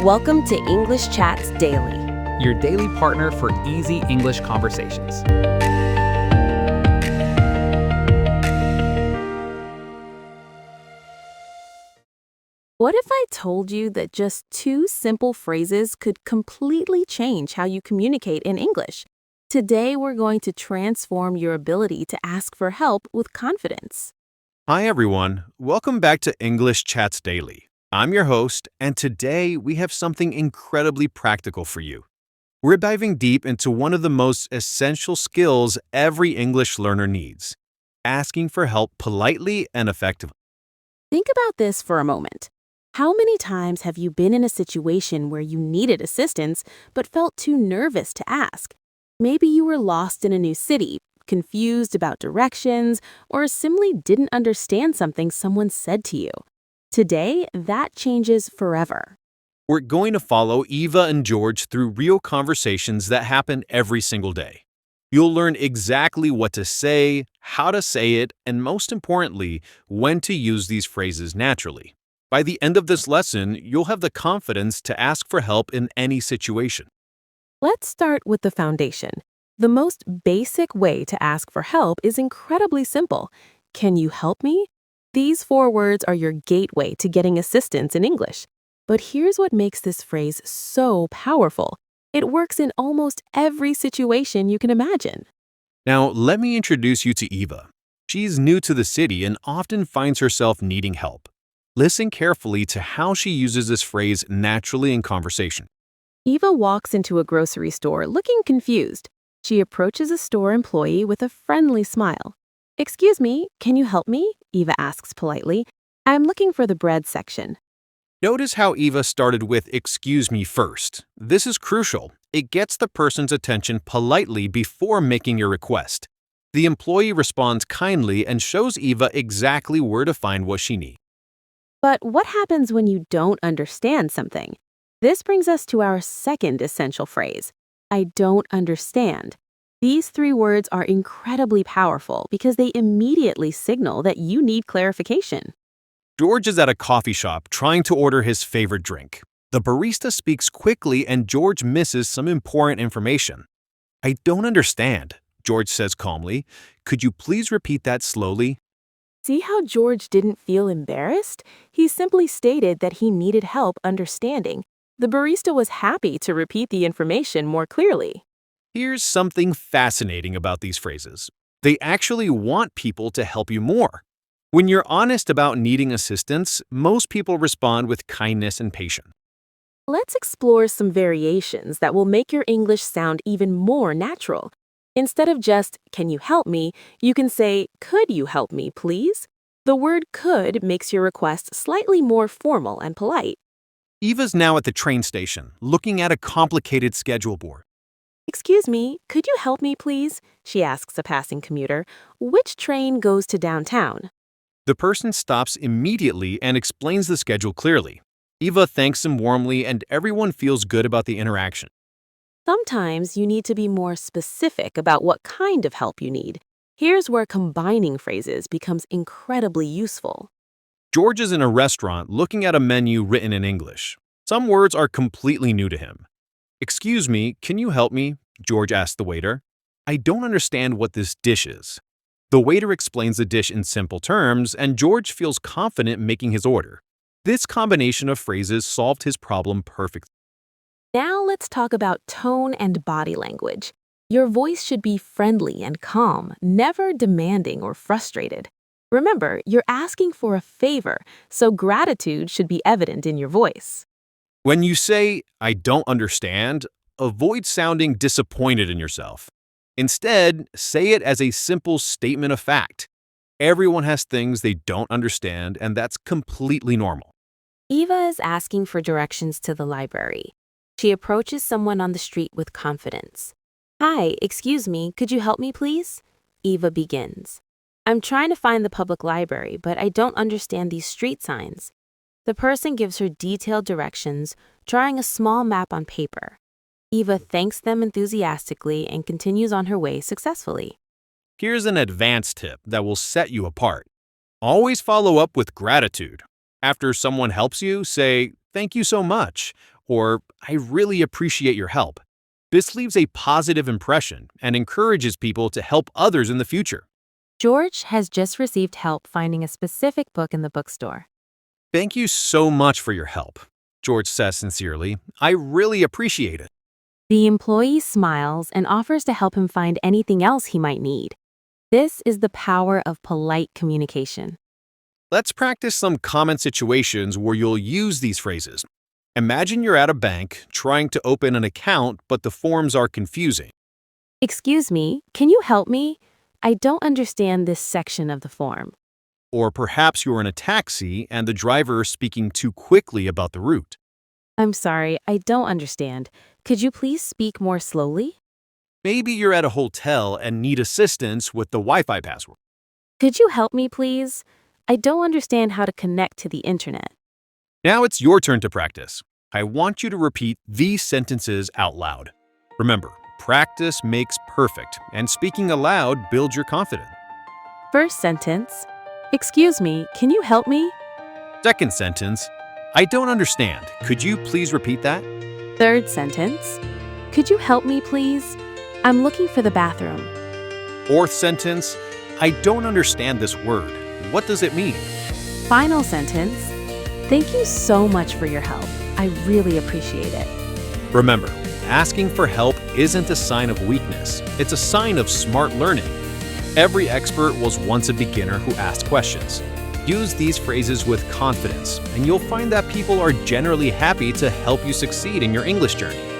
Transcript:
Welcome to English Chats Daily. Your daily partner for easy English conversations. What if I told you that just two simple phrases could completely change how you communicate in English? Today, we're going to transform your ability to ask for help with confidence. Hi, everyone. Welcome back to English Chats Daily. I'm your host, and today we have something incredibly practical for you. We're diving deep into one of the most essential skills every English learner needs: asking for help politely and effectively. Think about this for a moment. How many times have you been in a situation where you needed assistance but felt too nervous to ask? Maybe you were lost in a new city, confused about directions, or simply didn't understand something someone said to you. Today, that changes forever. We're going to follow Eva and George through real conversations that happen every single day. You'll learn exactly what to say, how to say it, and most importantly, when to use these phrases naturally. By the end of this lesson, you'll have the confidence to ask for help in any situation. Let's start with the foundation. The most basic way to ask for help is incredibly simple. Can you help me? These 4 words are your gateway to getting assistance in English. But here's what makes this phrase so powerful. It works in almost every situation you can imagine. Now, let me introduce you to Eva. She's new to the city and often finds herself needing help. Listen carefully to how she uses this phrase naturally in conversation. Eva walks into a grocery store looking confused. She approaches a store employee with a friendly smile. "Excuse me, can you help me?" Eva asks politely. "I'm looking for the bread section." Notice how Eva started with "excuse me" first. This is crucial. It gets the person's attention politely before making your request. The employee responds kindly and shows Eva exactly where to find what she needs. But what happens when you don't understand something? This brings us to our second essential phrase, I don't understand. These 3 words are incredibly powerful because they immediately signal that you need clarification. George is at a coffee shop trying to order his favorite drink. The barista speaks quickly and George misses some important information. "I don't understand," George says calmly. "Could you please repeat that slowly?" See how George didn't feel embarrassed? He simply stated that he needed help understanding. The barista was happy to repeat the information more clearly. Here's something fascinating about these phrases. They actually want people to help you more. When you're honest about needing assistance, most people respond with kindness and patience. Let's explore some variations that will make your English sound even more natural. Instead of just, "Can you help me?" you can say, "Could you help me, please?" The word could makes your request slightly more formal and polite. Eva's now at the train station, looking at a complicated schedule board. "Excuse me, could you help me, please?" she asks a passing commuter. "Which train goes to downtown?" The person stops immediately and explains the schedule clearly. Eva thanks him warmly and everyone feels good about the interaction. Sometimes you need to be more specific about what kind of help you need. Here's where combining phrases becomes incredibly useful. George is in a restaurant looking at a menu written in English. Some words are completely new to him. "Excuse me, can you help me?" George asks the waiter. "I don't understand what this dish is." The waiter explains the dish in simple terms, and George feels confident making his order. This combination of phrases solved his problem perfectly. Now let's talk about tone and body language. Your voice should be friendly and calm, never demanding or frustrated. Remember, you're asking for a favor, so gratitude should be evident in your voice. When you say, "I don't understand," avoid sounding disappointed in yourself. Instead, say it as a simple statement of fact. Everyone has things they don't understand, and that's completely normal. Eva is asking for directions to the library. She approaches someone on the street with confidence. "Hi, excuse me, could you help me, please?" Eva begins. "I'm trying to find the public library, but I don't understand these street signs." The person gives her detailed directions, drawing a small map on paper. Eva thanks them enthusiastically and continues on her way successfully. Here's an advanced tip that will set you apart. Always follow up with gratitude. After someone helps you, say, "Thank you so much," or I really appreciate your help. This leaves a positive impression and encourages people to help others in the future. George has just received help finding a specific book in the bookstore. Thank you so much for your help, George says sincerely. I really appreciate it. The employee smiles and offers to help him find anything else he might need. This is the power of polite communication. Let's practice some common situations where you'll use these phrases. Imagine you're at a bank trying to open an account, but the forms are confusing. Excuse me, can you help me? I don't understand this section of the form. Or perhaps you're in a taxi and the driver is speaking too quickly about the route. I'm sorry, I don't understand. Could you please speak more slowly? Maybe you're at a hotel and need assistance with the Wi-Fi password. Could you help me, please? I don't understand how to connect to the internet. Now it's your turn to practice. I want you to repeat these sentences out loud. Remember, practice makes perfect, and speaking aloud builds your confidence. First sentence. Excuse me, can you help me? Second sentence, I don't understand. Could you please repeat that? Third sentence. Could you help me, please? I'm looking for the bathroom. Fourth sentence, I don't understand this word. What does it mean? Final sentence. Thank you so much for your help. I really appreciate it. Remember, asking for help isn't a sign of weakness. It's a sign of smart learning. Every expert was once a beginner who asked questions. Use these phrases with confidence, and you'll find that people are generally happy to help you succeed in your English journey.